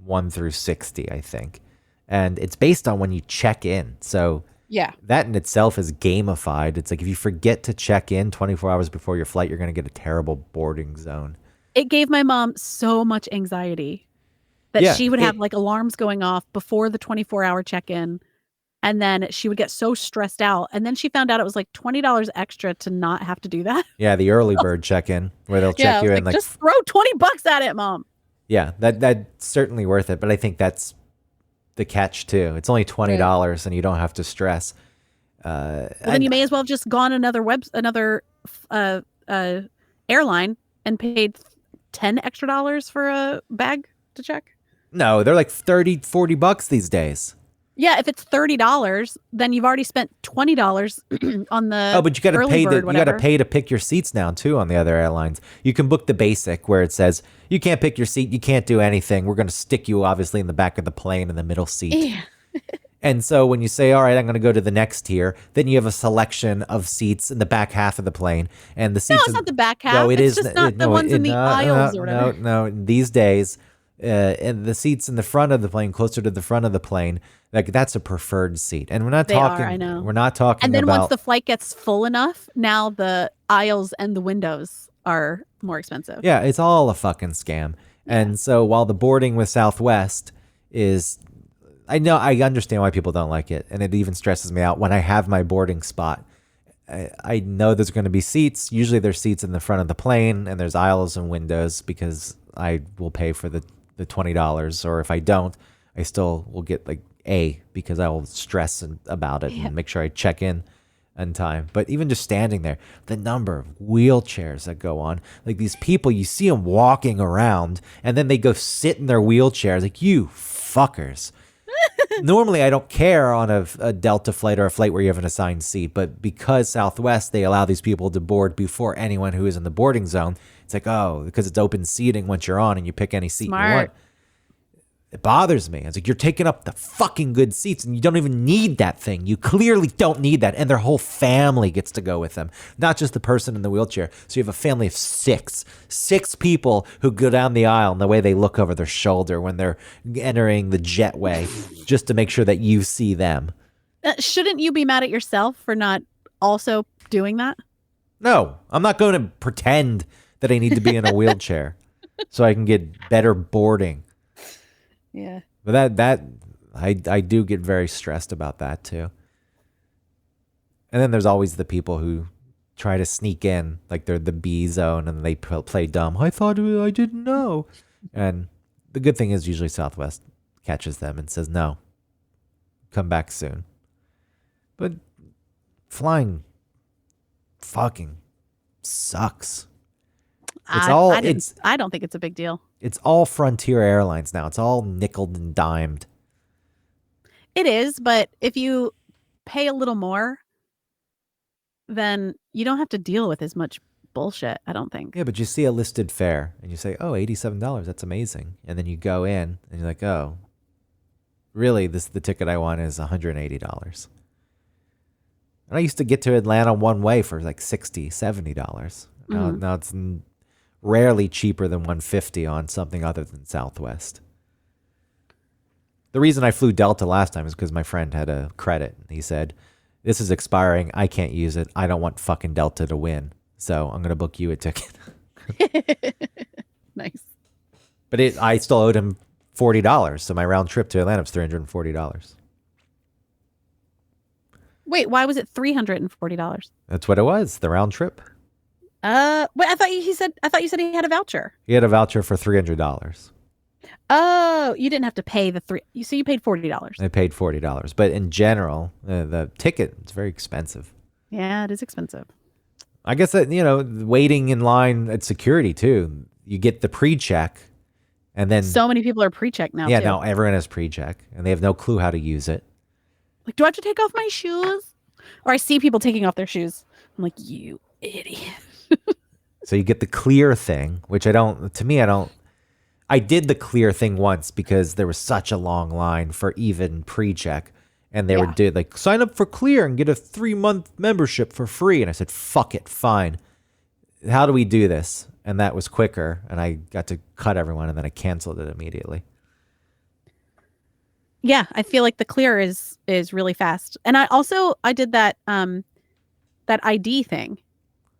1 through 60, I think. And it's based on when you check in. So Yeah. that in itself is gamified. It's like if you forget to check in 24 hours before your flight, you're going to get a terrible boarding zone. It gave my mom so much anxiety that Yeah, she would have like alarms going off before the 24-hour check-in. And then she would get so stressed out. And then she found out it was like $20 extra to not have to do that. Yeah, the early bird check-in where they'll Yeah, I check was you in like, like just throw $20 at it, Mom. yeah, that's certainly worth it, but I think that's the catch too. It's only $20 and you don't have to stress. Well, then you may as well have just gone another airline and paid 10 extra dollars for a bag to check. No, they're like 30, $40 these days. Yeah, if it's $30, then you've already spent $20 on the Oh, but you got to early pay bird, you got to whatever. pay to pick your seats now too on the other airlines. You can book the basic where it says you can't pick your seat, you can't do anything. We're going to stick you obviously in the back of the plane in the middle seat. Yeah. And so when you say, "All right, I'm going to go to the next tier," then you have a selection of seats in the back half of the plane, and the seats. No, it's not the back half. No, it it's is just not the no, ones in the aisles or whatever. No. These days, and the seats in the front of the plane, closer to the front of the plane, like that's a preferred seat. And we're not They are, talking. I know. We're not talking And then about. once the flight gets full enough, now the aisles and the windows are more expensive. Yeah, it's all a fucking scam. And so while the boarding with Southwest is, I understand why people don't like it, and it even stresses me out when I have my boarding spot. I know there's going to be seats. Usually there's seats in the front of the plane, and there's aisles and windows because I will pay for the $20. Or if I don't, I still will get like A because I will stress about it and make sure I check in time. But even just standing there, the number of wheelchairs that go on, like these people, you see them walking around and then they go sit in their wheelchairs, like you fuckers. Normally, I don't care on a Delta flight or a flight where you have an assigned seat, but because Southwest, they allow these people to board before anyone who is in the boarding zone. It's like, oh, because it's open seating once you're on and you pick any seat you Smart. want. It bothers me. It's like you're taking up the fucking good seats and you don't even need that thing. You clearly don't need that. And their whole family gets to go with them, not just the person in the wheelchair. So you have a family of six people who go down the aisle and the way they look over their shoulder when they're entering the jetway just to make sure that you see them. Shouldn't you be mad at yourself for not also doing that? No, I'm not going to pretend that I need to be in a wheelchair so I can get better boarding. Yeah. But I do get very stressed about that too. And then there's always the people who try to sneak in, like they're the B zone and they play dumb. I thought I didn't know. And the good thing is usually Southwest catches them and says, no, come back soon. But flying fucking sucks. It's I don't think it's a big deal. It's all Frontier Airlines now. It's all nickeled and dimed. It is, but if you pay a little more, then you don't have to deal with as much bullshit, I don't think. Yeah, but you see a listed fare and you say, oh, $87. That's amazing. And then you go in and you're like, oh, really? The ticket I want is $180. And I used to get to Atlanta one way for like $60, $70. Now it's rarely cheaper than $150 on something other than Southwest. The reason I flew Delta last time is because my friend had a credit. He said, this is expiring. I can't use it. I don't want fucking Delta to win. So I'm going to book you a ticket. Nice. But I still owed him $40. So my round trip to Atlanta was $340. Wait, why was it $340? That's what it was, the round trip. Wait, I thought you said he had a voucher. He had a voucher for $300. Oh, you didn't have to pay so you paid $40. I paid $40. But in general, the ticket is very expensive. Yeah, it is expensive. I guess that, waiting in line at security too. You get the pre-check, and then So many people are pre-checked now yeah, too. now everyone has pre-check, and they have no clue how to use it. Like, do I have to take off my shoes? Or I see people taking off their shoes. I'm like, you idiot. So you get the clear thing, which I don't. To me, I don't. I did the clear thing once because there was such a long line for even pre-check, and they were Yeah. did like sign up for clear and get a 3-month membership for free, and I said fuck it, fine. How do we do this? And that was quicker, and I got to cut everyone, and then I canceled it immediately. Yeah, I feel like the clear is really fast. And I did that ID thing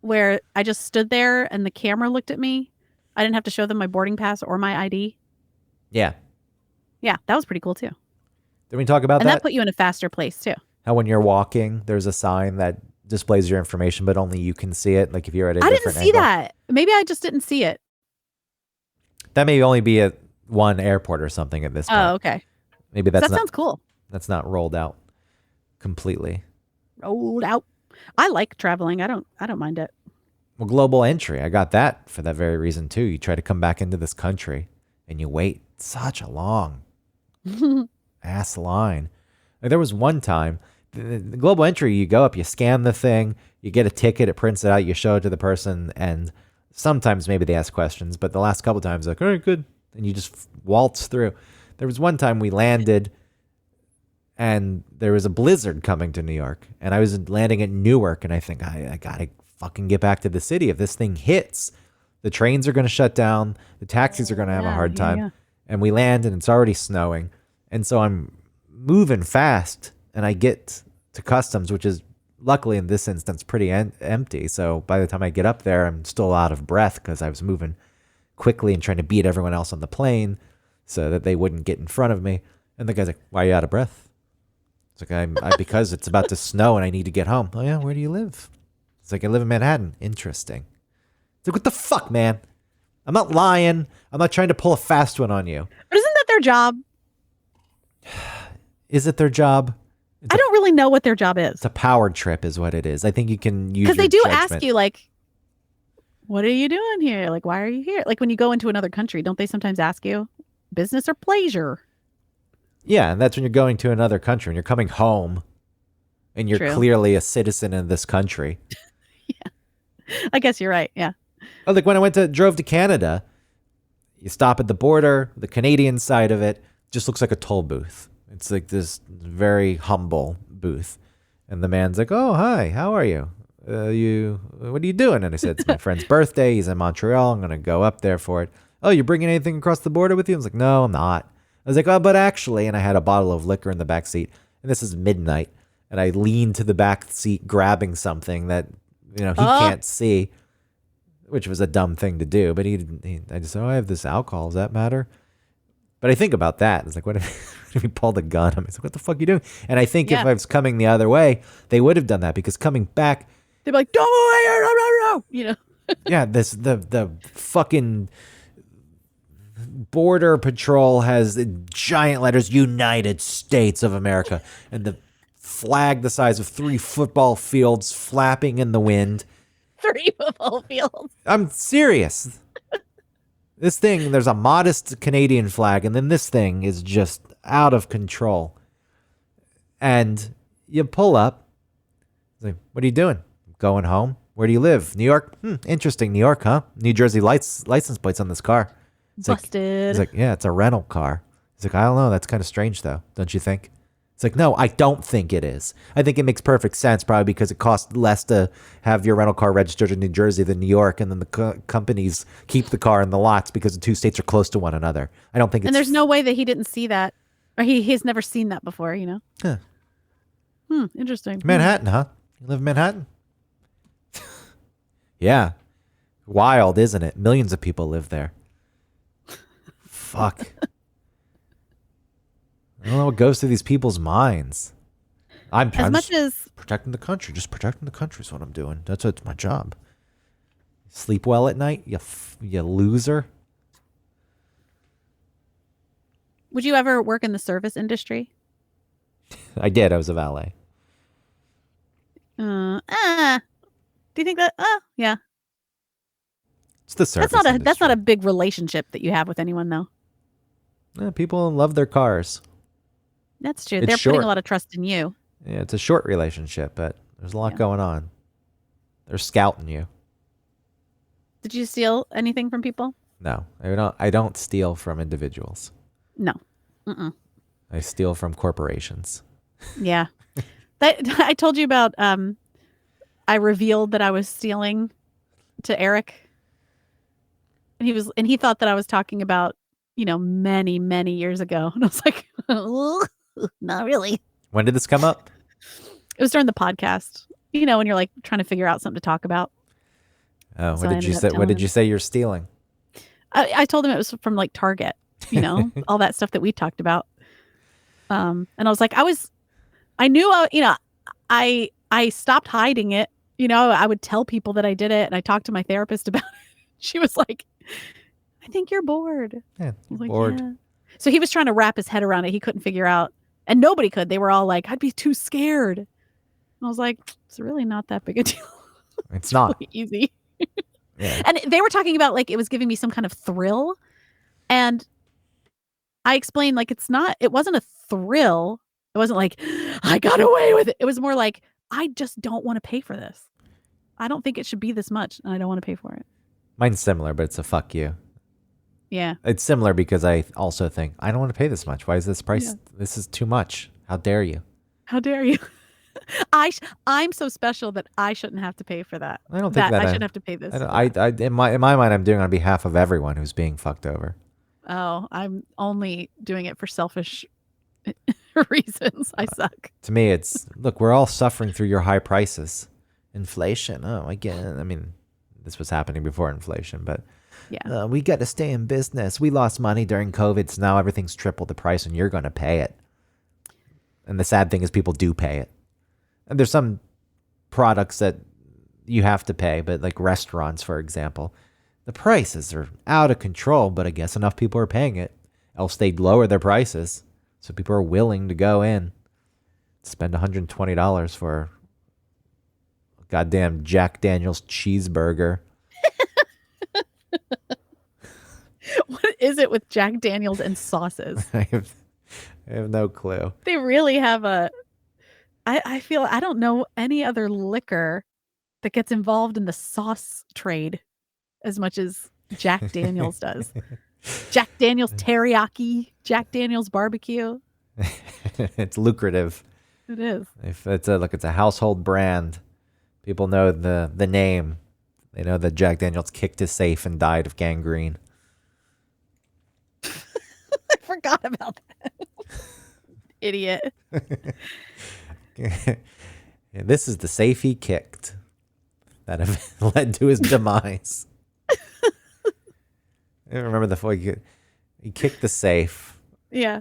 where I just stood there and the camera looked at me. I didn't have to show them my boarding pass or my ID. Yeah. Yeah, that was pretty cool too. Did we talk about And that that? put you in a faster place too. How when you're walking, there's a sign that displays your information, but only you can see it. Like if you're at a I didn't different see angle. that. Maybe I just didn't see it. That may only be at one airport or something at this point. Oh, okay. Maybe That that's sounds cool. not rolled out completely. Rolled out. I like traveling. I don't mind it. Well, global entry, I got that for that very reason too. You try to come back into this country and you wait such a long ass line. Like, there was one time, the global entry, you go up, you scan the thing, you get a ticket, it prints it out, you show it to the person, and sometimes maybe they ask questions, but the last couple times, like, all right, good. And you just waltz through. There was one time we landed and there was a blizzard coming to New York, and I was landing at Newark, and I think I gotta fucking get back to the city. If this thing hits, the trains are gonna shut down, the taxis are gonna have a hard time. Yeah. And we land, and it's already snowing, and so I'm moving fast, and I get to customs, which is luckily in this instance pretty empty. So by the time I get up there, I'm still out of breath because I was moving quickly and trying to beat everyone else on the plane so that they wouldn't get in front of me. And the guy's like, "Why are you out of breath?" It's like, because it's about to snow and I need to get home. Oh yeah, where do you live? It's like, I live in Manhattan. Interesting. It's like, what the fuck, man? I'm not lying. I'm not trying to pull a fast one on you. But isn't that their job? Is it their job? I don't really know what their job is. It's a power trip is what it is. I think you can use Because they your do judgment. ask you, like, what are you doing here? Like, why are you here? Like, when you go into another country, don't they sometimes ask you business or pleasure? Yeah, and that's when you're going to another country and you're coming home and you're True. clearly a citizen in this country. I guess you're right. Yeah. Oh, like when I drove to Canada, you stop at the border, the Canadian side of it just looks like a toll booth. It's like this very humble booth. And the man's like, "Oh, hi, how are you? What are you doing?" And I said, "It's my friend's birthday. He's in Montreal. I'm going to go up there for it." "Oh, you bringing anything across the border with you?" I was like, "No, I'm not." I was like, "Oh, but actually," and I had a bottle of liquor in the back seat. And this is midnight. And I leaned to the back seat grabbing something that, he can't see, which was a dumb thing to do. But I just said, "Oh, I have this alcohol. Does that matter?" But I think about that. It's like, what if he pulled a gun? I'm like, what the fuck are you doing? And I think if Yeah. I was coming the other way, they would have done that because coming back, They'd be like, don't, you know. yeah, the fucking border patrol has giant letters, United States of America, and the flag the size of 3 football fields flapping in the wind. 3 football fields. I'm serious. This thing, there's a modest Canadian flag, and then this thing is just out of control. And you pull up. It's like, what are you doing? Going home? Where do you live? New York? Interesting. New York, huh? New Jersey license plates on this car. It's Busted. He's like, yeah, it's a rental car. He's like, I don't know. That's kind of strange, though. Don't you think? It's like, no, I don't think it is. I think it makes perfect sense, probably because it costs less to have your rental car registered in New Jersey than New York, and then the companies keep the car in the lots because the 2 states are close to one another. I don't think it's... And there's no way that he didn't see that, or he's never seen that before, you know? Huh. Interesting. Manhattan, huh? You live in Manhattan? Yeah. Wild, isn't it? Millions of people live there. Fuck. I don't know what goes through these people's minds. I'm As much just as protecting the country. Just protecting the country is what I'm doing. That's my job. Sleep well at night, you loser. would you ever work in the service industry? I did. I was a valet. Uh, uh, Do you think that? Yeah. It's the service industry. That's not a big relationship that you have with anyone, though. People love their cars. That's true. It's They're short. putting a lot of trust in you. Yeah, it's a short relationship, but there's a lot going on. They're scouting you. Did you steal anything from people? No, I don't steal from individuals. No. I steal from corporations. Yeah. I told you about I revealed that I was stealing to Eric. And he thought that I was talking about, many, many years ago. And I was like, not really. When did this come up? It was during the podcast. When you're like trying to figure out something to talk about. Oh, what did you say? What did you say you're stealing? I told him it was from like Target, all that stuff that we talked about. And I was like, I knew, I stopped hiding it. I would tell people that I did it, and I talked to my therapist about it. She was like, I think you're bored. Yeah, like, bored. Yeah. So he was trying to wrap his head around it. He couldn't figure out, and nobody could. They were all like, I'd be too scared. And I was like, it's really not that big a deal. It's not really easy. Yeah. And they were talking about like it was giving me some kind of thrill. And I explained like it wasn't a thrill. It wasn't like I got away with it. It was more like I just don't want to pay for this. I don't think it should be this much, and I don't want to pay for it. Mine's similar, but it's a fuck you. Yeah. It's similar because I also think I don't want to pay this much. Why is this price? Yeah. This is too much. How dare you? How dare you? I'm so special that I shouldn't have to pay for that. I don't think that I shouldn't have to pay this. In my mind, I'm doing it on behalf of everyone who's being fucked over. Oh, I'm only doing it for selfish reasons. I suck. To me, it's look, we're all suffering through your high prices, inflation. Oh, I get it. I mean, this was happening before inflation, but yeah, we got to stay in business. We lost money during COVID, so now everything's tripled the price, and you're going to pay it. And the sad thing is, people do pay it. And there's some products that you have to pay, but like restaurants, for example, the prices are out of control, but I guess enough people are paying it. Else they'd lower their prices. So people are willing to go in, spend $120 for a goddamn Jack Daniel's cheeseburger. What is it with Jack Daniel's and sauces? I have no clue. They really have I feel I don't know any other liquor that gets involved in the sauce trade as much as Jack Daniel's does. Jack Daniel's teriyaki, Jack Daniel's barbecue. It's lucrative. It is. If it's a household brand, people know the name. They know that Jack Daniel's kicked his safe and died of gangrene. I forgot about that. Idiot. This is the safe he kicked that have led to his demise. I remember he kicked the safe. Yeah.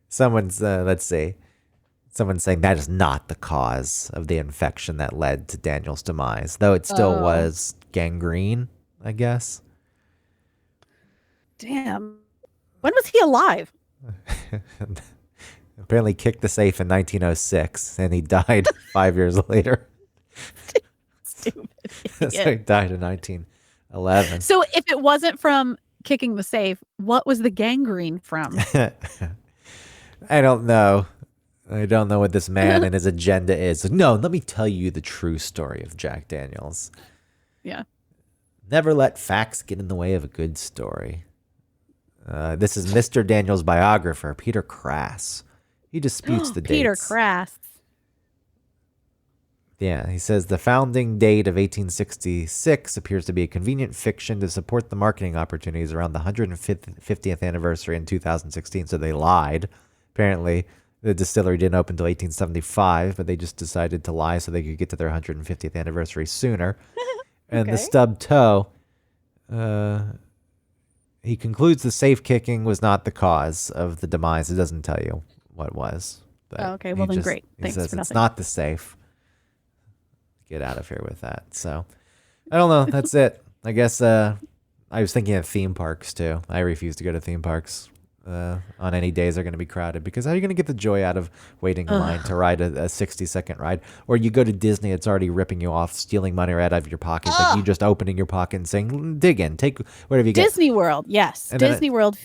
Someone's saying that is not the cause of the infection that led to Daniel's demise, though it still was gangrene, I guess. Damn. When was he alive? Apparently kicked the safe in 1906, and he died 5 years later. Stupid. So he died in 1911. So if it wasn't from kicking the safe, what was the gangrene from? I don't know. I don't know what this man and his agenda is. No, let me tell you the true story of Jack Daniels. Yeah. Never let facts get in the way of a good story. This is Mr. Daniels' biographer, Peter Crass. He disputes the dates. Peter Crass. Yeah, he says the founding date of 1866 appears to be a convenient fiction to support the marketing opportunities around the 150th anniversary in 2016, so they lied. Apparently, the distillery didn't open until 1875, but they just decided to lie so they could get to their 150th anniversary sooner. And the stub toe, he concludes the safe kicking was not the cause of the demise. It doesn't tell you what was. But okay, well then great. Thanks says for nothing. It's not the safe. Get out of here with that. So, I don't know. That's it. I guess I was thinking of theme parks too. I refuse to go to theme parks. on any days are going to be crowded, because how are you going to get the joy out of waiting in line to ride a 60-second ride? Or you go to Disney, it's already ripping you off, stealing money right out of your pocket. Like you just opening your pocket and saying, dig in, take whatever you get. Disney World, yes. And then Disney World.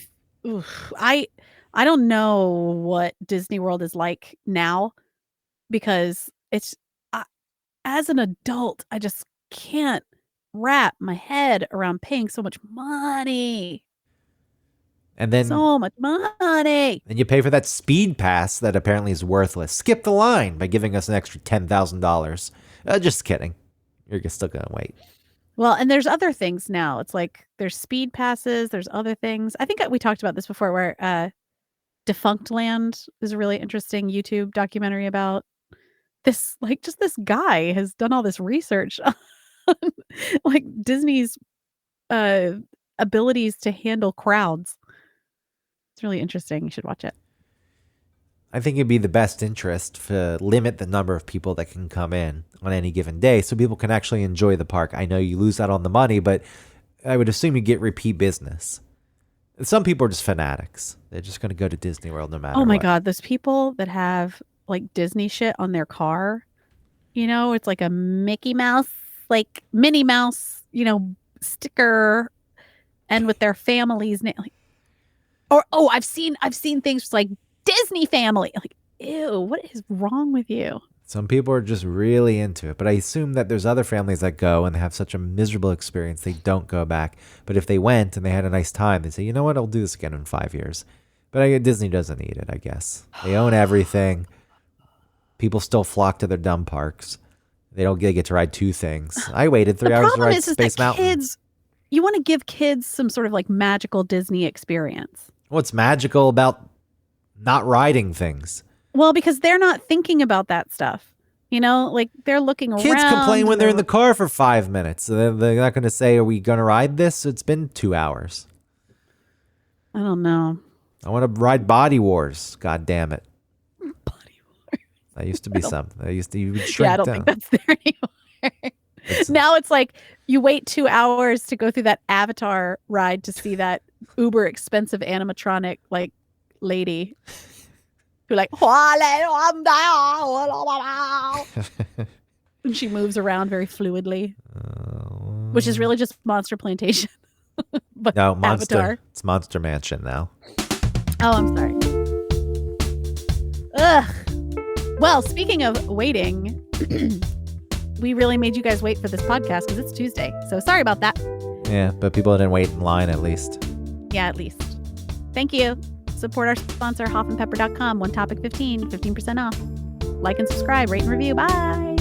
Oof, I don't know what Disney World is like now, because it's as an adult, I just can't wrap my head around paying so much money. And then So much money. And you pay for that speed pass that apparently is worthless. Skip the line by giving us an extra $10,000. Just kidding. You're still going to wait. Well, and there's other things now. It's like there's speed passes. There's other things. I think we talked about this before, where Defunct Land is a really interesting YouTube documentary about this. Like, just this guy has done all this research on like Disney's abilities to handle crowds. It's really interesting. You should watch it. I think it'd be the best interest to limit the number of people that can come in on any given day so people can actually enjoy the park. I know you lose out on the money, but I would assume you get repeat business. Some people are just fanatics. They're just going to go to Disney World no matter what. Oh my God. Those people that have like Disney shit on their car, it's like a Mickey Mouse, like Minnie Mouse, sticker, and with their family's name. Like, I've seen things like Disney family. Like, ew, what is wrong with you? Some people are just really into it, but I assume that there's other families that go and they have such a miserable experience they don't go back. But if they went and they had a nice time, they say, you know what, I'll do this again in 5 years. But Disney doesn't need it, I guess. They own everything. People still flock to their dumb parks. They don't get to ride two things. I waited 3 hours to ride Space Mountain. You want to give kids some sort of like magical Disney experience. What's magical about not riding things? Well, because they're not thinking about that stuff. Like they're looking around. Kids complain when they're in the car for 5 minutes. They're not going to say, are we going to ride this? It's been 2 hours. I don't know. I want to ride Body Wars. God damn it. Body Wars. That used to be something. You would shrink I don't down. think that's there anymore. Now it's like you wait 2 hours to go through that Avatar ride to see that uber expensive animatronic like lady who like and she moves around very fluidly, which is really just Monster Plantation. But no, Monster. Avatar. It's Monster Mansion now. Oh, I'm sorry. Ugh. Well, speaking of waiting, we really made you guys wait for this podcast because it's Tuesday. So sorry about that. Yeah, but people didn't wait in line at least. Yeah, at least. Thank you. Support our sponsor, hoffandpepper.com. One topic 15% off. Like and subscribe, rate and review. Bye.